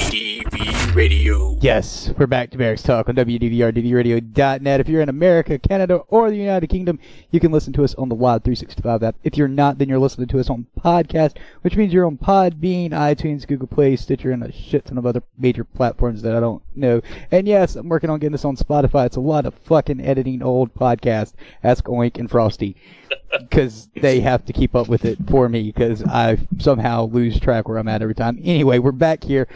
WDV Radio. Yes, we're back to Barracks Talk on WDVRDVRadio.net. If you're in America, Canada, or the United Kingdom, you can listen to us on the Wild 365 app. If you're not, then you're listening to us on podcast, which means you're on Podbean, iTunes, Google Play, Stitcher, and a shit ton of other major platforms that I don't know. And yes, I'm working on getting this on Spotify. It's a lot of fucking editing old podcasts. Ask Oink and Frosty. Because they have to keep up with it for me, because I somehow lose track where I'm at every time. Anyway, we're back here.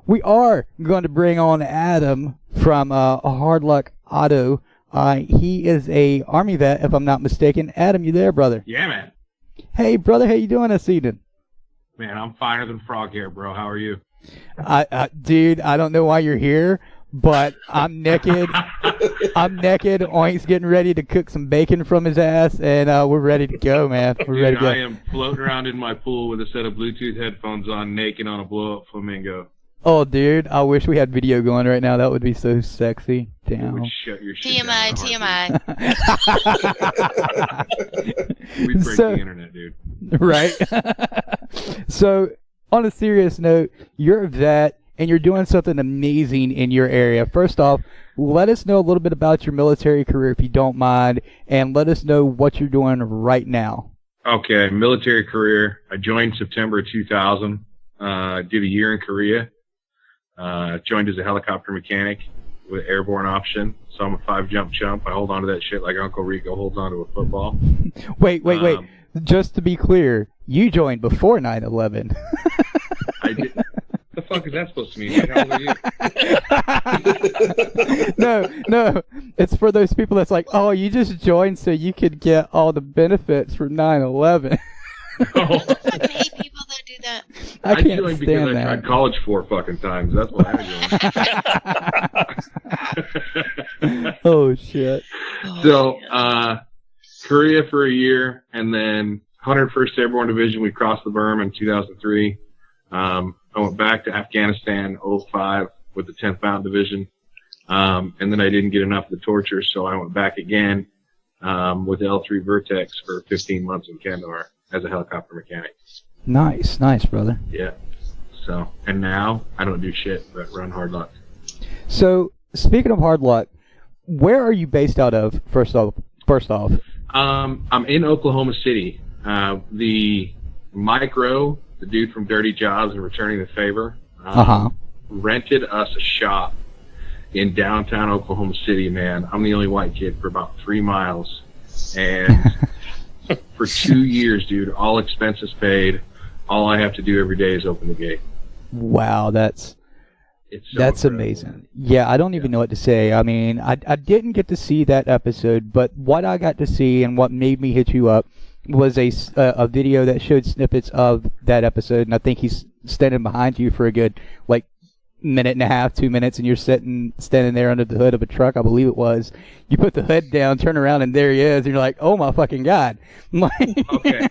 We are going to bring on Adam from Hard Luck Auto. He is a Army vet, if I'm not mistaken. Adam, you there, brother? Yeah, man. Hey, brother, how you doing this evening? Man, I'm finer than frog hair, bro. How are you? Dude, I don't know why you're here, but I'm naked. I'm naked. Oink's getting ready to cook some bacon from his ass, and we're ready to go, man. We're ready to go. I am floating around in my pool with a set of Bluetooth headphones on, naked on a blow-up flamingo. Oh, dude, I wish we had video going right now. That would be so sexy. Damn. Shut your shit TMI. We'd break the internet, dude. Right? So, on a serious note, you're a vet, and you're doing something amazing in your area. First off, let us know a little bit about your military career, if you don't mind, and let us know what you're doing right now. Okay, military career. I joined September 2000. Did a year in Korea. Joined as a helicopter mechanic with airborne option. So I'm a 5-jump chump. I hold on to that shit like Uncle Rico holds on to a football. Wait. Just to be clear, you joined before 9/11. I did. What the fuck is that supposed to mean? Like, how old are you? No. It's for those people that's like, oh, you just joined so you could get all the benefits from 9/11. I fucking hate people that do that. I can't joined stand because that. I tried college 4 fucking times. That's why I joined. Oh, shit. So, Korea for a year, and then 101st Airborne Division, we crossed the berm in 2003. I went back to Afghanistan 05 with the 10th Mountain Division, and then I didn't get enough of the torture, so I went back again with L3 Vertex for 15 months in Kandahar as a helicopter mechanic. Nice, brother. Yeah. So, and now I don't do shit but run Hard Luck. So, speaking of Hard Luck, where are you based out of, first off? I'm in Oklahoma City. The Micro, the dude from Dirty Jobs and Returning the Favor, rented us a shop in downtown Oklahoma City, man. I'm the only white kid for about 3 miles. And for 2 years, dude, all expenses paid. All I have to do every day is open the gate. Wow, that's amazing. Yeah, I don't even know what to say. I mean, I didn't get to see that episode, but what I got to see and what made me hit you up was a video that showed snippets of that episode, and I think he's standing behind you for a good, like, minute and a half, 2 minutes, and you're standing there under the hood of a truck, I believe it was. You put the hood down, turn around, and there he is, and you're like, oh my fucking God. Okay.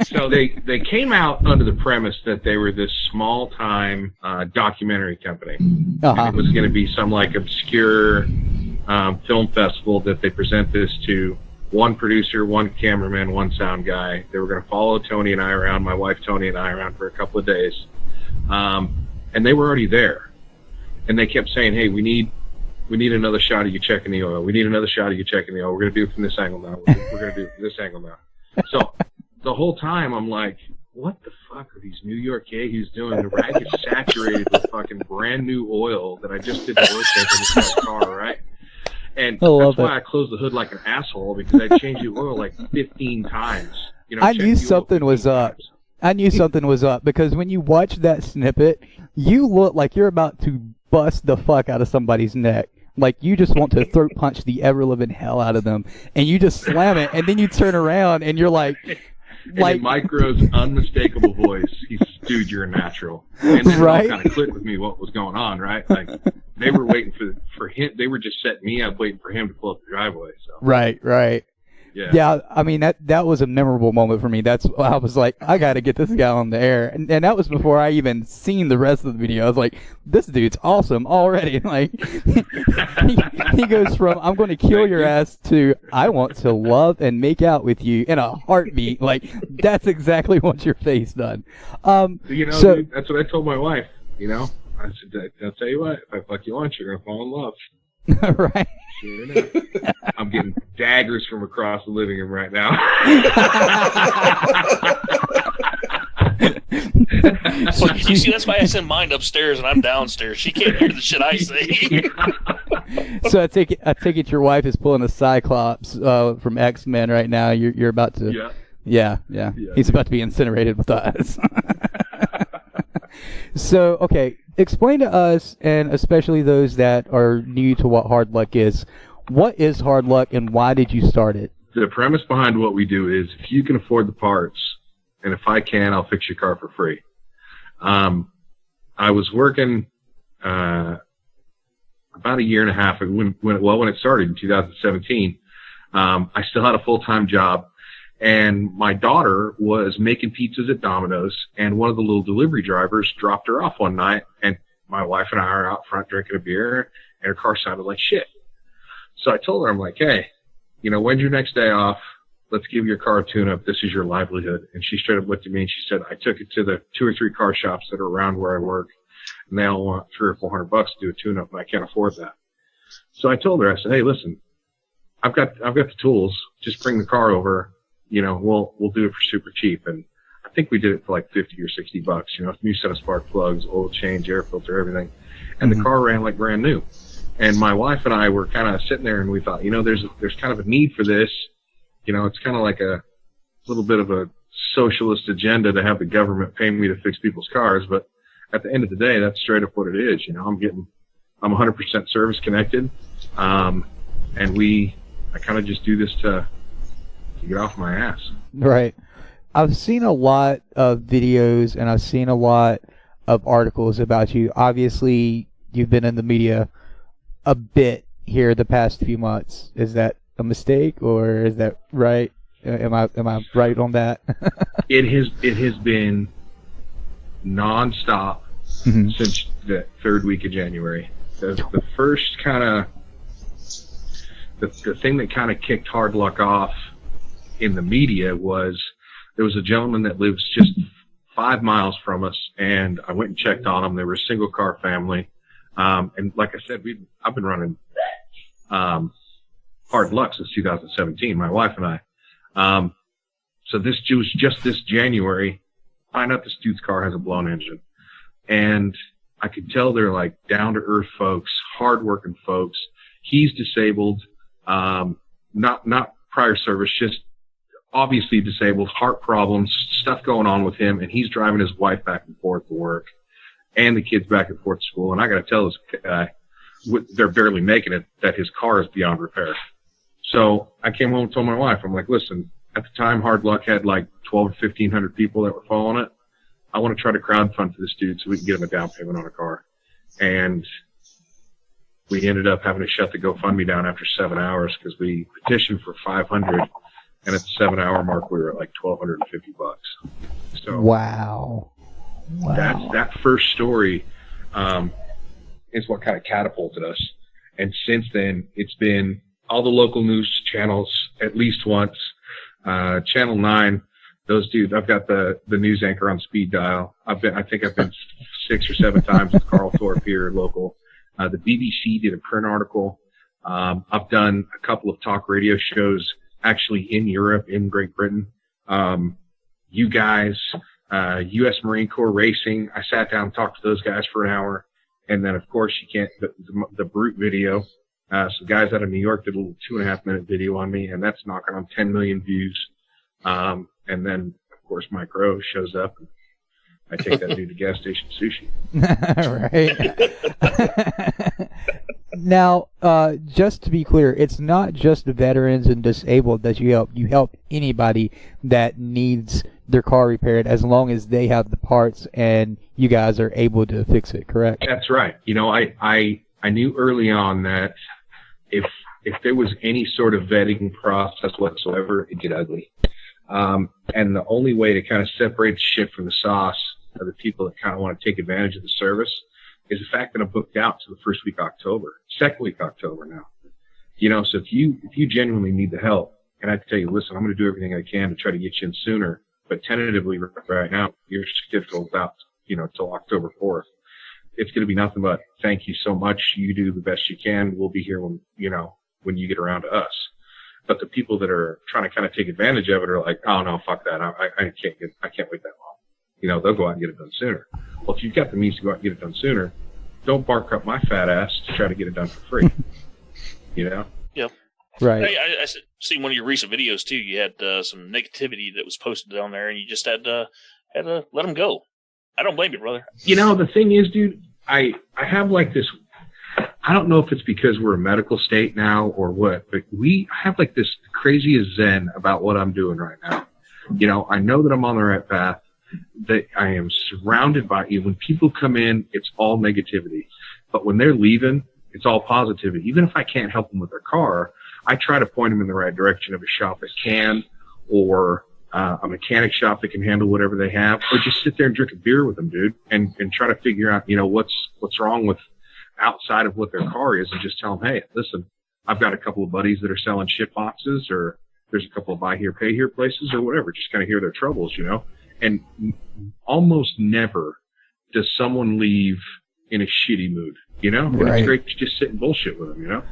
So they came out under the premise that they were this small-time documentary company. And it was going to be some, like, obscure film festival that they present this to. One producer, one cameraman, one sound guy. They were going to follow Toni and I around, my wife Toni and I around for a couple of days. And they were already there. And they kept saying, hey, we need another shot of you checking the oil. We need another shot of you checking the oil. We're going to do it from this angle now. We're going to do it from this angle now. So the whole time I'm like, what the fuck are these New York Yahoos doing? The rag is saturated with fucking brand new oil that I just did the oil check in this car, right? And that's why I closed the hood like an asshole, because I changed the oil like 15 times. You know, I knew something was up. I knew something was up, because when you watch that snippet, you look like you're about to bust the fuck out of somebody's neck. Like, you just want to throat punch the ever-living hell out of them, and you just slam it, and then you turn around, and you're like... in Micro's unmistakable voice, he says, dude, you're a natural. And then it all kind of clicked with me what was going on, right? Like, they were waiting for him. They were just setting me up, waiting for him to pull up the driveway. So. Right. Yeah, I mean, that was a memorable moment for me. That's I was like, I got to get this guy on the air. And that was before I even seen the rest of the video. I was like, this dude's awesome already. Like, he goes from, I'm going to kill your ass to, I want to love and make out with you in a heartbeat. Like, that's exactly what your face done. Dude, that's what I told my wife, I said, I'll tell you what, if I fuck you once, you're going to fall in love. Right. Sure enough. I'm getting daggers from across the living room right now. Well, you see, that's why I send mine upstairs and I'm downstairs. She can't hear the shit I say. So I take it your wife is pulling a Cyclops from X-Men right now. You're about to. Yeah. He's about to be incinerated with us. So, okay, explain to us, and especially those that are new to what Hard Luck is. What is Hard Luck, and why did you start it? The premise behind what we do is, if you can afford the parts, and if I can, I'll fix your car for free. I was working about a year and a half when it started in 2017. I still had a full-time job. And my daughter was making pizzas at Domino's, and one of the little delivery drivers dropped her off one night, and my wife and I are out front drinking a beer, and her car sounded like shit. So I told her, I'm like, hey, when's your next day off? Let's give your car a tune-up. This is your livelihood. And she straight up looked at me and she said, I took it to the 2 or 3 car shops that are around where I work, and they all want $300 or $400 to do a tune-up, and I can't afford that. So I told her, I said, hey, listen, I've got the tools. Just bring the car over. We'll do it for super cheap. And I think we did it for like $50 or $60, new set of spark plugs, oil change, air filter, everything. And the car ran like brand new. And my wife and I were kind of sitting there and we thought, there's kind of a need for this. It's kind of like a little bit of a socialist agenda to have the government pay me to fix people's cars. But at the end of the day, that's straight up what it is. I'm 100% service connected. And I kind of just do this to get off my ass. Right. I've seen a lot of videos and I've seen a lot of articles about you. Obviously, you've been in the media a bit here the past few months. Is that a mistake or is that right? Am I right on that? It has been nonstop since the 3rd week of January. The first kind of the thing that kind of kicked Hard Luck off in the media was there was a gentleman that lives just 5 miles from us, and I went and checked on him. They were a single car family. And like I said, I've been running Hard Luck since 2017, my wife and I. So this was just this January, find out this dude's car has a blown engine. And I could tell they're like down-to-earth folks, hard-working folks. He's disabled, not prior service, just obviously disabled, heart problems, stuff going on with him, and he's driving his wife back and forth to work and the kids back and forth to school. And I got to tell this guy, they're barely making it, that his car is beyond repair. So I came home and told my wife, I'm like, listen, at the time Hard Luck had like 12 or 1,500 people that were following it. I want to try to crowdfund for this dude so we can get him a down payment on a car. And we ended up having to shut the GoFundMe down after 7 hours because we petitioned for 500. And at the 7-hour mark, we were at like $1,250. So wow. That first story is what kind of catapulted us. And since then, it's been all the local news channels at least once. Channel 9, those dudes. I've got the news anchor on speed dial. I think I've been 6 or 7 times with Carl Thorpe here local. The BBC did a print article. I've done a couple of talk radio shows actually in Europe, in Great Britain. You guys, U.S. Marine Corps Racing, I sat down and talked to those guys for an hour. And then, of course, you can't, the Brute video. Some guys out of New York did a little 2.5-minute video on me, and that's knocking on 10 million views. And then, of course, Mike Rowe shows up. And I take that dude to gas station sushi. Right. Now, just to be clear, it's not just veterans and disabled that you help. You help anybody that needs their car repaired as long as they have the parts and you guys are able to fix it, correct? That's right. I knew early on that if there was any sort of vetting process whatsoever, it'd get ugly. And the only way to kind of separate the shit from the sauce of the people that kind of want to take advantage of the service is the fact that I'm booked out to the 1st week October, 2nd week October now. So if you genuinely need the help, and I tell you, listen, I'm going to do everything I can to try to get you in sooner, but tentatively right now, your certificate is out, till October 4th. it's going to be nothing but thank you so much. You do the best you can. We'll be here when you get around to us. But the people that are trying to kind of take advantage of it are like, oh no, fuck that. I can't wait that long. They'll go out and get it done sooner. Well, if you've got the means to go out and get it done sooner, don't bark up my fat ass to try to get it done for free. Yep. Right. I seen one of your recent videos too. You had some negativity that was posted down there, and you just had to let them go. I don't blame you, brother. The thing is, dude, I have like this. I don't know if it's because we're a medical state now or what, but I have like this crazy zen about what I'm doing right now. I know that I'm on the right path, that I am surrounded by you. When people come in, it's all negativity. But when they're leaving, it's all positivity. Even if I can't help them with their car, I try to point them in the right direction of a shop that can, or a mechanic shop that can handle whatever they have, or just sit there and drink a beer with them, dude, and try to figure out, what's wrong with outside of what their car is, and just tell them, hey, listen, I've got a couple of buddies that are selling shit boxes, or there's a couple of buy here, pay here places, or whatever. Just kind of hear their troubles, and almost never does someone leave in a shitty mood, And Right. it's great to just sit and bullshit with them,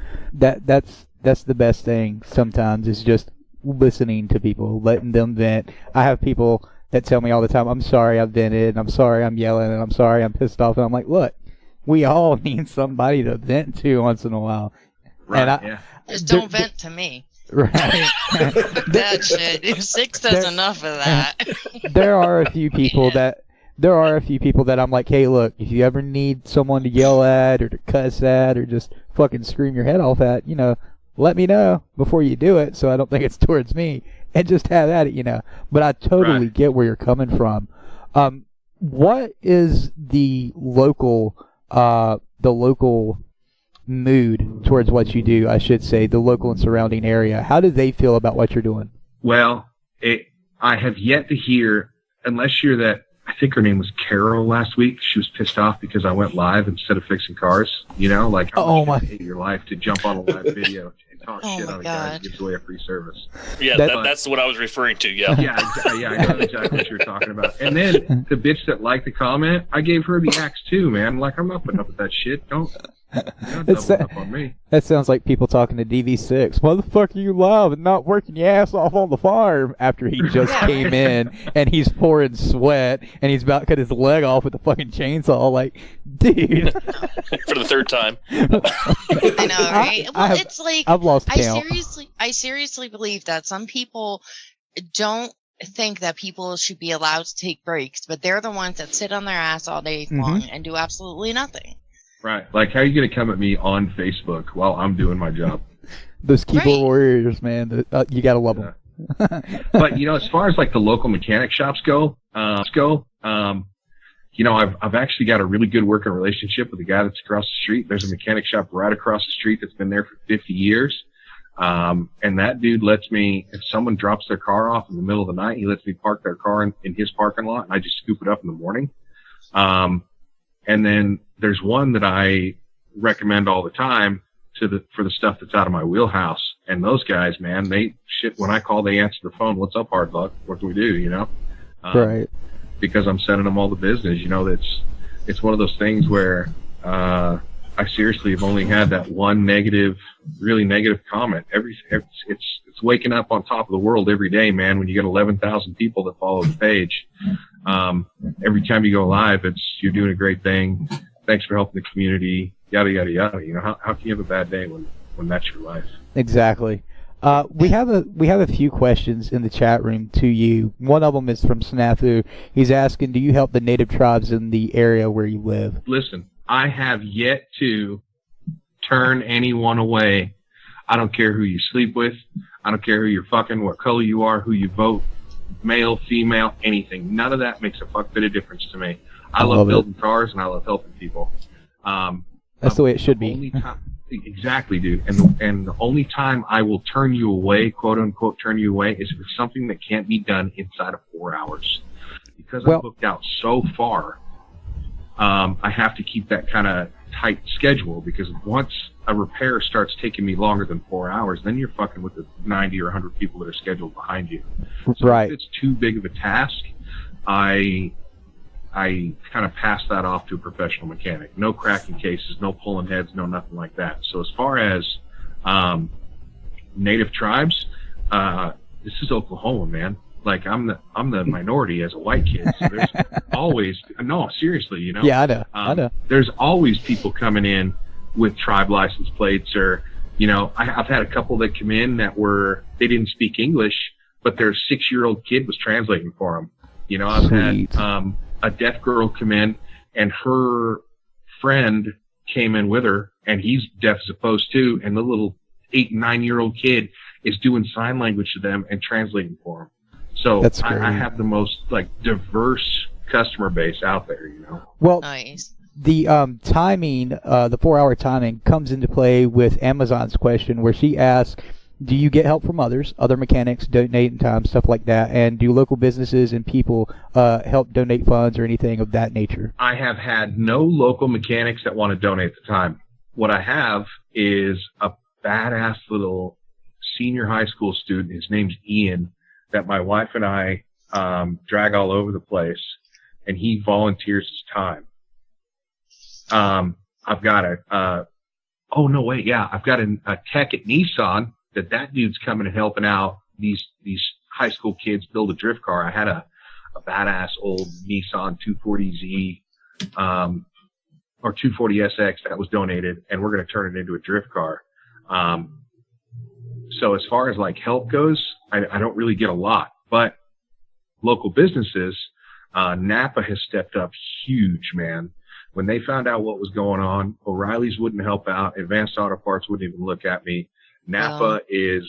That's the best thing sometimes, is just listening to people, letting them vent. I have people that tell me all the time, I'm sorry I've vented, and I'm sorry I'm yelling, and I'm sorry I'm pissed off. And I'm like, look, we all need somebody to vent to once in a while. Right, And Just don't vent to me. Right. That shit. If Six does enough of that. There are a few people that I'm like, hey, look, if you ever need someone to yell at or to cuss at or just fucking scream your head off at, let me know before you do it, so I don't think it's towards me, and just have at it, But I totally get where you're coming from. What is the local mood towards what you do? I should say the local and surrounding area. How do they feel about what you're doing? Well, I have yet to hear, unless you're that. I think her name was Carol last week. She was pissed off because I went live instead of fixing cars. Like, how much you hate your life to jump on a live video and talk shit on a guy who gives away a free service. Yeah, that's what I was referring to. Yeah. Yeah, I know exactly what you're talking about. And then the bitch that liked the comment, I gave her the axe too, man. Like, I'm not putting up with that shit. Don't double up on me. That sounds like people talking to DV6. Why the fuck are you live and not working your ass off on the farm after he just came in and he's pouring sweat and he's about to cut his leg off with the fucking chainsaw? Like, dude. For the third time. I know, right? It's like, I've lost count. I seriously believe that some people don't think that people should be allowed to take breaks, but they're the ones that sit on their ass all day long and do absolutely nothing. Right. Like, how are you going to come at me on Facebook while I'm doing my job? Those keyboard warriors, man. You got to love them. But, as far as, like, the local mechanic shops go, I've actually got a really good working relationship with the guy that's across the street. There's a mechanic shop right across the street that's been there for 50 years. And that dude lets me, if someone drops their car off in the middle of the night, he lets me park their car in his parking lot, and I just scoop it up in the morning. And then there's one that I recommend all the time for the stuff that's out of my wheelhouse. And those guys, man, when I call, they answer the phone. What's up, hard luck? What can we do? Right. Because I'm sending them all the business. It's one of those things where, I seriously have only had that one really negative comment. It's waking up on top of the world every day, man, when you get 11,000 people that follow the page. Every time you go live, you're doing a great thing. Thanks for helping the community, yada, yada, yada. How can you have a bad day when that's your life? Exactly. We have a few questions in the chat room to you. One of them is from Snafu. He's asking, do you help the native tribes in the area where you live? Listen, I have yet to turn anyone away. I don't care who you sleep with. I don't care who you're fucking, what color you are, who you vote, male, female, anything. None of that makes a fuck bit of difference to me. I love building cars, and I love helping people. That's the way it should be. Exactly, dude. And the only time I will turn you away, quote unquote, turn you away, is for something that can't be done inside of 4 hours. Because I'm booked out so far, I have to keep that kind of tight schedule, because once a repair starts taking me longer than 4 hours, then you're fucking with the 90 or 100 people that are scheduled behind you. So right. if it's too big of a task, I I kind of passed that off to a professional mechanic. No cracking cases, no pulling heads, no nothing like that. So as far as native tribes, this is Oklahoma, man. Like I'm the minority as a white kid. So there's always, no, seriously, you know. Yeah, I know. There's always people coming in with tribe license plates, or you know, I've had a couple that come in that they didn't speak English, but their 6-year-old kid was translating for them. You know, I've had a deaf girl come in, and her friend came in with her, and he's deaf as opposed to, and the little 8 and 9-year-old kid is doing sign language to them and translating for them. So I have the most like diverse customer base out there, you know. Well, nice. The timing, the 4-hour timing comes into play with Amazon's question, where she asks, do you get help from other mechanics, donating time, stuff like that? And do local businesses and people help donate funds or anything of that nature? I have had no local mechanics that want to donate the time. What I have is a badass little senior high school student. His name's Ian, that my wife and I drag all over the place, and he volunteers his time. I've got I've got a tech at Nissan that dude's coming and helping out these high school kids build a drift car. I had a badass old Nissan 240Z or 240SX that was donated, and we're going to turn it into a drift car. So as far as like help goes, I don't really get a lot, but local businesses, Napa has stepped up huge, man. When they found out what was going on, O'Reilly's wouldn't help out. Advanced Auto Parts wouldn't even look at me. Napa is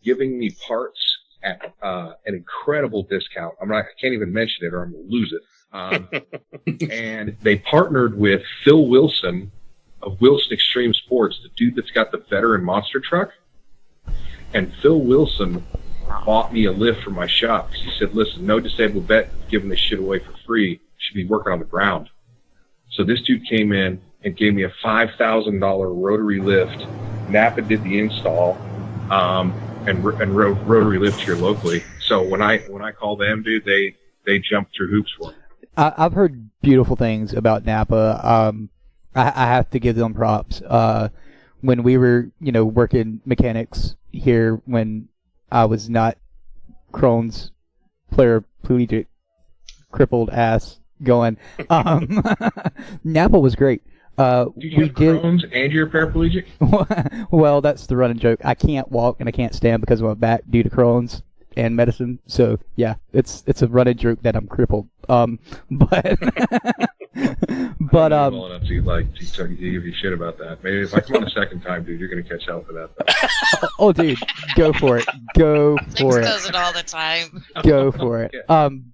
giving me parts at an incredible discount. I can't even mention it or I'm going to lose it. And they partnered with Phil Wilson of Wilson Extreme Sports, the dude that's got the veteran monster truck. And Phil Wilson bought me a lift for my shop because he said, listen, no disabled vet giving this shit away for free. Should be working on the ground. So this dude came in and gave me a $5,000 rotary lift. Napa did the install, and rotary lift here locally. So when I call them, dude, they jump through hoops for me. I've heard beautiful things about Napa. I have to give them props. When we were, working mechanics here, when I was not Crohn's paraplegic, crippled ass going, Napa was great. Do you have Crohn's and you're paraplegic? Well, that's the running joke. I can't walk and I can't stand because of my back due to Crohn's and medicine. So yeah, it's a running joke that I'm crippled. But well enough to give you shit about that. Maybe if I come on a second time, dude, you're gonna catch hell for that. Oh, dude, go for it. Go for it. Does it all the time. Go for it.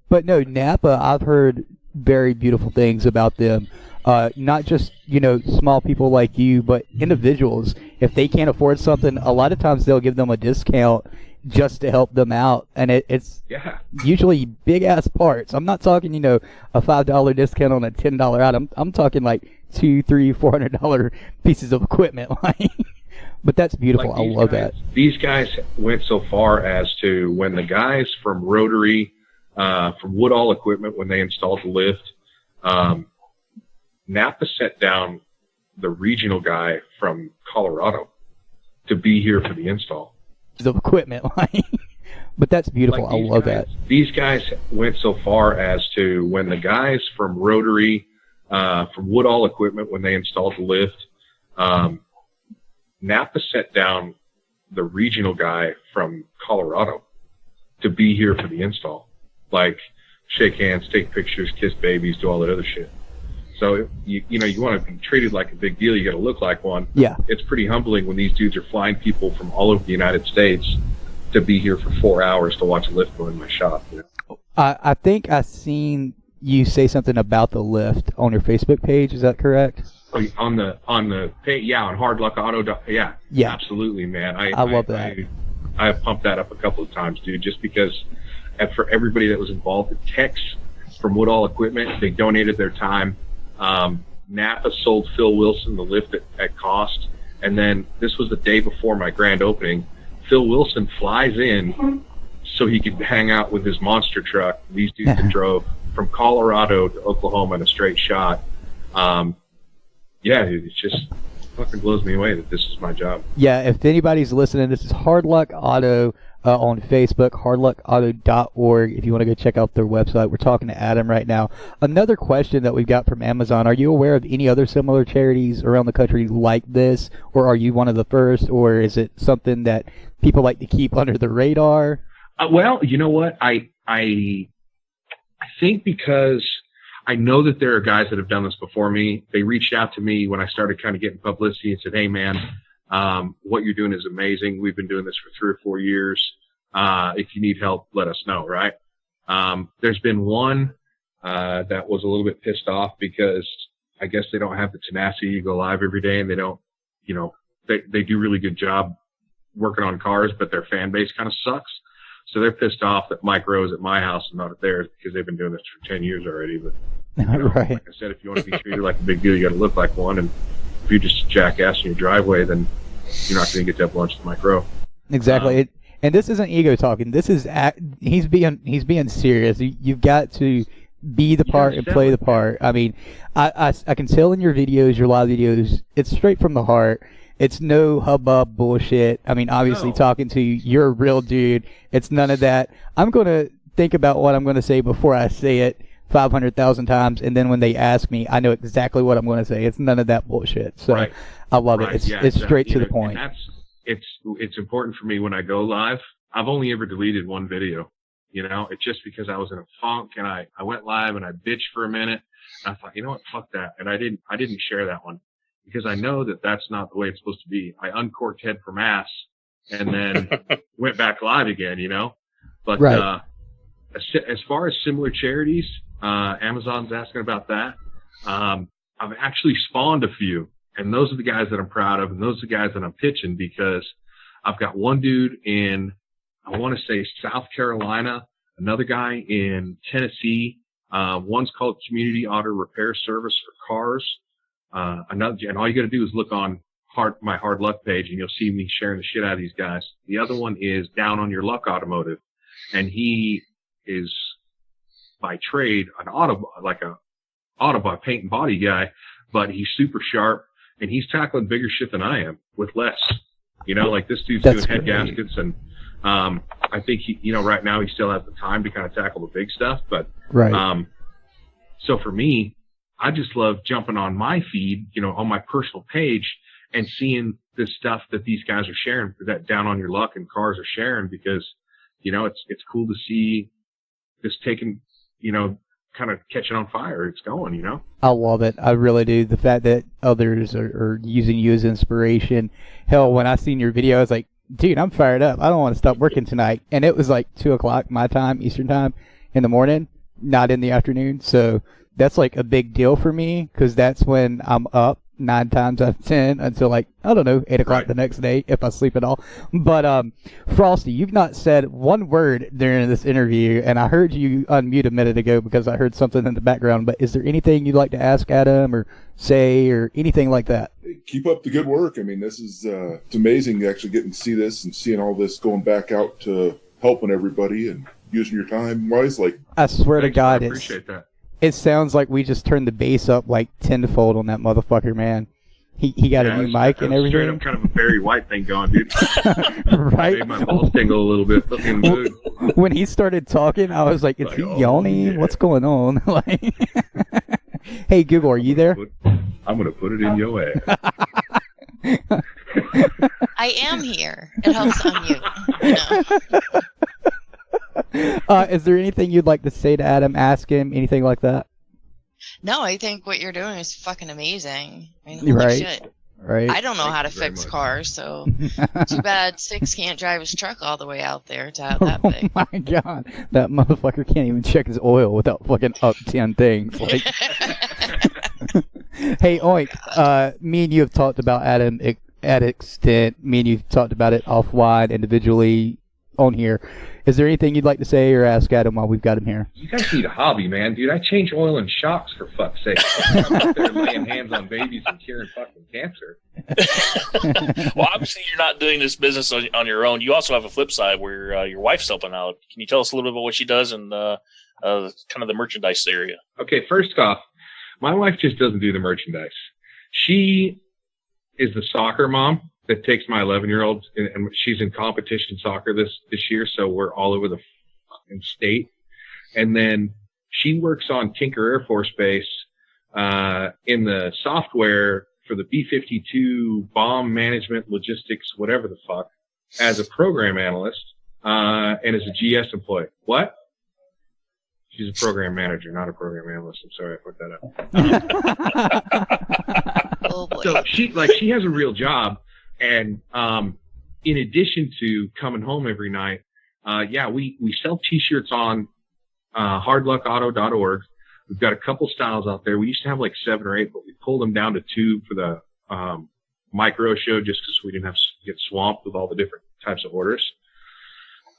But no, Napa, I've heard very beautiful things about them. Not just, small people like you, but individuals. If they can't afford something, a lot of times they'll give them a discount just to help them out. And it's usually big-ass parts. I'm not talking, a $5 discount on a $10 item. I'm talking like $200, $300, $400 pieces of equipment. But that's beautiful. I love that. These guys went so far as to, when the guys from Rotary, from Woodall Equipment, when they installed the lift, Napa set down the regional guy from Colorado to be here for the install. The equipment, but that's beautiful. I love that. These guys went so far as to, when the guys from Rotary, from Woodall Equipment, when they installed the lift, Napa set down the regional guy from Colorado to be here for the install. Like, shake hands, take pictures, kiss babies, do all that other shit. So, you want to be treated like a big deal. You got to look like one. Yeah. It's pretty humbling when these dudes are flying people from all over the United States to be here for 4 hours to watch a lift go in my shop. I think I seen you say something about the lift on your Facebook page. Is that correct? On the page, yeah, on Hard Luck Auto. Yeah. Absolutely, man. I love that. I have pumped that up a couple of times, dude, just because for everybody that was involved, the techs from Woodall Equipment, they donated their time. Napa sold Phil Wilson the lift at cost, and then this was the day before my grand opening. Phil Wilson flies in so he could hang out with his monster truck. These dudes that drove from Colorado to Oklahoma in a straight shot. Yeah, dude, it just fucking blows me away that this is my job. Yeah, if anybody's listening, this is Hard Luck Auto on Facebook, hardluckauto.org. If you want to go check out their website, we're talking to Adam right now. Another question that we've got from Amazon: are you aware of any other similar charities around the country like this, or are you one of the first, or is it something that people like to keep under the radar? Well, you know what? I think because I know that there are guys that have done this before me. They reached out to me when I started kind of getting publicity and said, "Hey, man, what you're doing is amazing. We've been doing this for 3 or 4 years. If you need help, let us know." Right? There's been one that was a little bit pissed off because I guess they don't have the tenacity to go live every day, and they don't, they do a really good job working on cars, but their fan base kind of sucks. So they're pissed off that Mike Rowe's at my house and not at theirs because they've been doing this for 10 years already. But right. Like I said, if you want to be treated like a big deal, you got to look like one. And if you're just a jackass in your driveway, then you're not going to get to have lunch with Mike Rowe. Exactly. And this isn't ego talking. This is he's being serious. You've got to be the part and play the part. I mean, I can tell in your videos, your live videos, it's straight from the heart. It's no hubbub bullshit. I mean, obviously, talking to you, you're a real dude. It's none of that. I'm going to think about what I'm going to say before I say it 500,000 times, and then when they ask me, I know exactly what I'm going to say. It's none of that bullshit. So I love it. It's straight to the point. And it's important for me when I go live. I've only ever deleted one video. It's just because I was in a funk and I went live and I bitched for a minute. And I thought, you know what, fuck that. And I didn't share that one. Because I know that that's not the way it's supposed to be. I uncorked Head from Ass and then went back live again, But as far as similar charities, Amazon's asking about that. I've actually spawned a few, and those are the guys that I'm proud of, and those are the guys that I'm pitching because I've got one dude in, I want to say South Carolina, another guy in Tennessee. One's called Community Auto Repair Service for Cars. And all you got to do is look on my Hard Luck page, and you'll see me sharing the shit out of these guys. The other one is Down on Your Luck Automotive, and he is by trade an auto paint and body guy, but he's super sharp, and he's tackling bigger shit than I am with less. Like this dude's doing head gaskets, and I think he, right now he still has the time to kind of tackle the big stuff, but so for me, I just love jumping on my feed, on my personal page and seeing this stuff that these guys are sharing, that Down on Your Luck and Cars are sharing, because, it's cool to see this taking, kind of catching on fire. It's going, I love it. I really do. The fact that others are using you as inspiration. Hell, when I seen your video, I was like, dude, I'm fired up. I don't want to stop working tonight. And it was like 2:00 my time, Eastern time, in the morning, not in the afternoon. So that's like a big deal for me because that's when I'm up 9 times out of 10 until 8 o'clock the next day if I sleep at all. But Frosty, you've not said one word during this interview, and I heard you unmute a minute ago because I heard something in the background. But is there anything you'd like to ask Adam or say or anything like that? Keep up the good work. I mean, this is it's amazing actually getting to see this and seeing all this going back out to helping everybody and using your time wisely. I swear to God, I appreciate that. It sounds like we just turned the bass up like tenfold on that motherfucker, man. He got a new mic and everything. Straight up kind of a Barry White thing going, dude. Right? Made my balls tingle a little bit. Looking good. When he started talking, I was like, is he yawning? Yeah. What's going on? Hey, Google, are you there? I'm going to put it in your ass. I am here. It helps unmute. Is there anything you'd like to say to Adam, ask him, anything like that? No, I think what you're doing is fucking amazing. I mean, holy shit. Right. I don't know how to fix cars, so too bad Six can't drive his truck all the way out there to have that big. Oh my God, that motherfucker can't even check his oil without fucking up 10 things. Hey, Oink, me and you have talked about Adam at extent. Me and you've talked about it offline, individually on here. Is there anything you'd like to say or ask Adam while we've got him here? You guys need a hobby, man. Dude, I change oil in shocks, for fuck's sake. I'm out there laying hands on babies and curing fucking cancer. Well, obviously you're not doing this business on your own. You also have a flip side where your wife's helping out. Can you tell us a little bit about what she does and kind of the merchandise area? Okay, first off, my wife just doesn't do the merchandise. She is the soccer mom that takes my 11-year-old, and she's in competition soccer this year, so we're all over the fucking state. And then she works on Tinker Air Force Base in the software for the B-52 bomb management logistics, whatever the fuck, as a program analyst and as a GS employee. What? She's a program manager, not a program analyst. I'm sorry I fucked that up. Oh boy. So she has a real job, and in addition to coming home every night, we sell T-shirts on hardluckauto.org. We've got a couple styles out there. We used to have like 7 or 8, but we pulled them down to 2 for the micro show just because we didn't have to get swamped with all the different types of orders.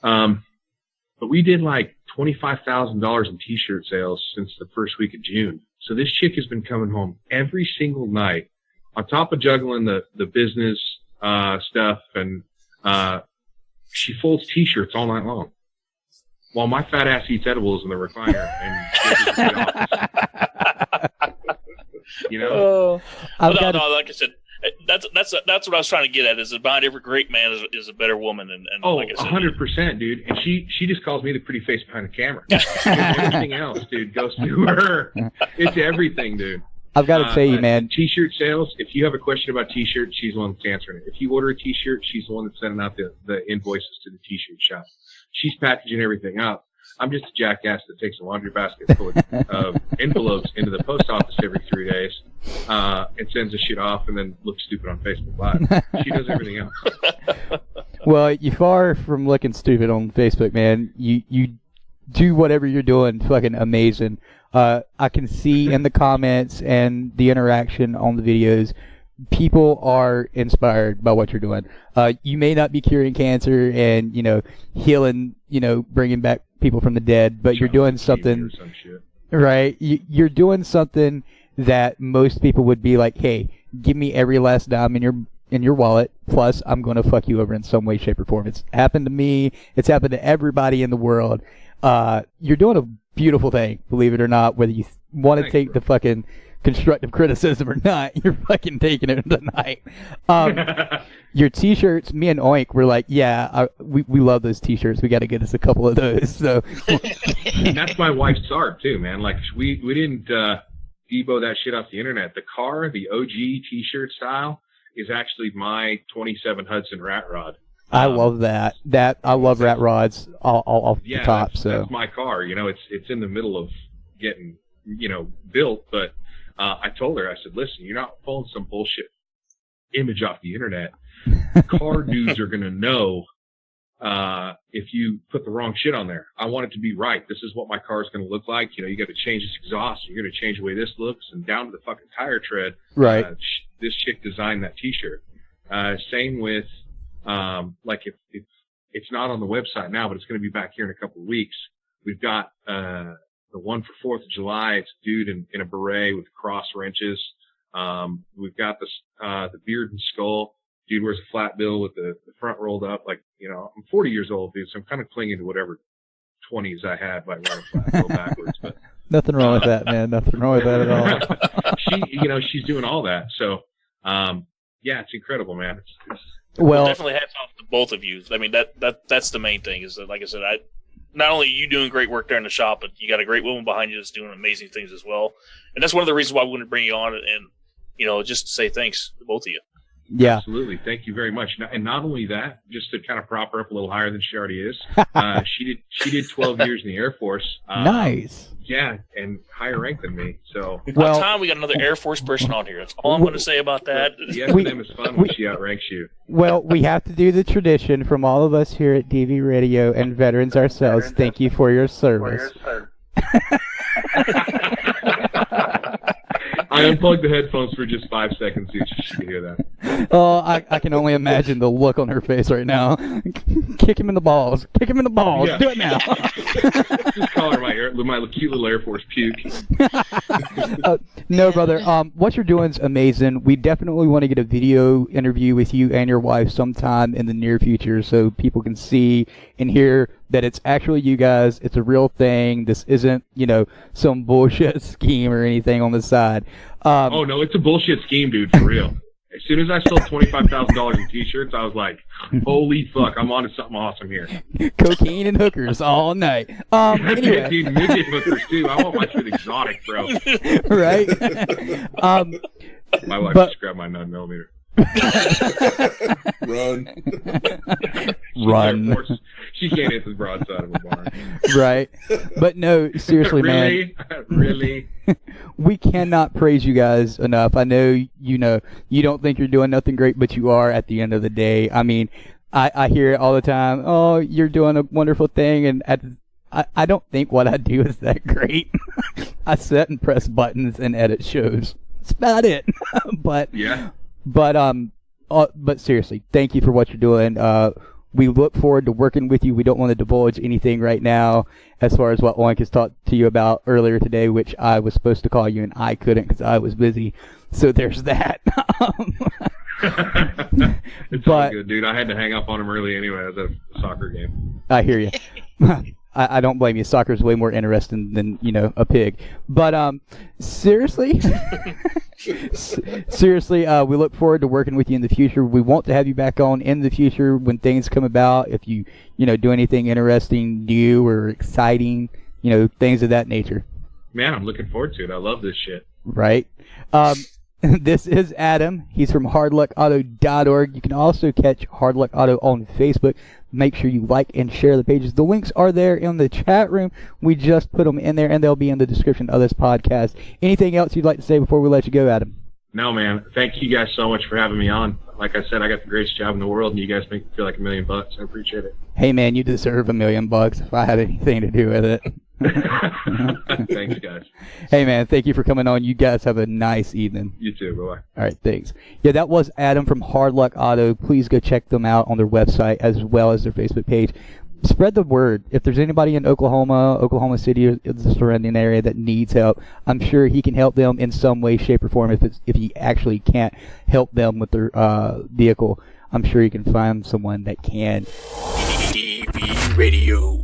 But we did like $25,000 in T-shirt sales since the first week of June. So this chick has been coming home every single night, on top of juggling the business stuff, and she folds T-shirts all night long, while my fat ass eats edibles in the recliner and goes to the office. You know? Like I said, that's what I was trying to get at. Is behind every great man is a better woman, and like I said, 100%, dude. And she just calls me the pretty face behind the camera. Everything else, dude, goes to her. It's everything, dude. I've got to tell you, man. T-shirt sales. If you have a question about T-shirts, she's the one that's answering it. If you order a T-shirt, she's the one that's sending out the invoices to the T-shirt shop. She's packaging everything up. I'm just a jackass that takes a laundry basket full of envelopes into the post office every 3 days and sends the shit off and then looks stupid on Facebook Live. She does everything else. Well, you're far from looking stupid on Facebook, man. You do whatever you're doing fucking amazing. I can see in the comments and the interaction on the videos, people are inspired by what you're doing. You may not be curing cancer and, healing, bringing back people from the dead, but you're doing something, right? You're doing something that most people would be like, hey, give me every last dime in your wallet, plus I'm going to fuck you over in some way, shape, or form. It's happened to me. It's happened to everybody in the world. You're doing a beautiful thing, believe it or not, whether you want to take the fucking constructive criticism or not, you're fucking taking it tonight. Your T-shirts, me and Oink were like, we love those T-shirts. We got to get us a couple of those. So that's my wife's art too, man. Like we didn't debo that shit off the internet. The OG T-shirt style is actually my 27 Hudson rat rod. I love that. I love rat rods off the top. That's my car. It's in the middle of getting built, but I told her, I said, listen, you're not pulling some bullshit image off the internet. Car dudes are going to know if you put the wrong shit on there. I want it to be right. This is what my car is going to look like. You got to change this exhaust. You're going to change the way this looks, and down to the fucking tire tread. Right. This chick designed that T-shirt. Same with if it's not on the website now, but it's going to be back here in a couple of weeks. We've got the one for 4th of July. It's a dude in a beret with cross wrenches. We've got the beard and skull. Dude wears a flat bill with the front rolled up. Like, I'm 40 years old, dude, so I'm kind of clinging to whatever 20s I had by running flat bill backwards. But nothing wrong with that, man. Nothing wrong with that at all. She's doing all that. So, it's incredible, man. Well, definitely hats off to both of you. I mean, that's the main thing is that, like I said, not only are you doing great work there in the shop, but you got a great woman behind you that's doing amazing things as well. And that's one of the reasons why we wanted to bring you on and, just to say thanks to both of you. Yeah. Absolutely. Thank you very much. And not only that, just to kind of prop her up a little higher than she already is, she did 12 years in the Air Force. Nice. Yeah, and higher rank than me. So about time we got another Air Force person on here. That's all I'm going to say about that. The S&M is fun when she outranks you. Well, we have to do the tradition from all of us here at DV Radio and veterans ourselves. Thank you for your service. I unplugged the headphones for just 5 seconds so she could hear that. Oh, I can only imagine the look on her face right now. Kick him in the balls. Kick him in the balls. Yeah. Do it now. Just call her my cute little Air Force puke. No, brother. What you're doing is amazing. We definitely want to get a video interview with you and your wife sometime in the near future, so people can see and hear that it's actually you guys. It's a real thing. This isn't, some bullshit scheme or anything on the side. Oh no, it's a bullshit scheme, dude. For real. As soon as I sold $25,000 in T-shirts, I was like, "Holy fuck, I'm onto something awesome here." Cocaine and hookers all night. Anyway. Dude, midget hookers too. I want my shit exotic, bro. Right. My wife just grabbed my 9mm. Run. She can't hit the broadside of a barn. Right. But no, seriously, really? man. Really? We cannot praise you guys enough. I know you don't think you're doing nothing great, but you are at the end of the day. I mean, I hear it all the time. Oh, you're doing a wonderful thing, and I don't think what I do is that great. I sit and press buttons and edit shows. That's about it. But yeah. But seriously, thank you for what you're doing. We look forward to working with you. We don't want to divulge anything right now as far as what Oink has talked to you about earlier today, which I was supposed to call you and I couldn't because I was busy. So there's that. It's all good, dude. I had to hang up on him early anyway. I was at a soccer game. I hear you. I don't blame you. Soccer's way more interesting than, a pig. But seriously, we look forward to working with you in the future. We want to have you back on in the future when things come about. If you, do anything interesting, new or exciting, things of that nature. Man, I'm looking forward to it. I love this shit. Right. This is Adam. He's from hardluckauto.org. You can also catch Hard Luck Auto on Facebook. Make sure you like and share the pages. The links are there in the chat room. We just put them in there, and they'll be in the description of this podcast. Anything else you'd like to say before we let you go, Adam? No, man. Thank you guys so much for having me on. Like I said, I got the greatest job in the world, and you guys make me feel like $1 million. I appreciate it. Hey, man, you deserve $1 million if I had anything to do with it. Thanks, guys. Hey, man, thank you for coming on. You guys have a nice evening. You too. Bye-bye. All right, thanks. Yeah, that was Adam from Hard Luck Auto. Please go check them out on their website as well as their Facebook page. Spread the word. If there's anybody in Oklahoma City, or the surrounding area that needs help, I'm sure he can help them in some way, shape, or form. If he actually can't help them with their vehicle, I'm sure he can find someone that can. DV Radio.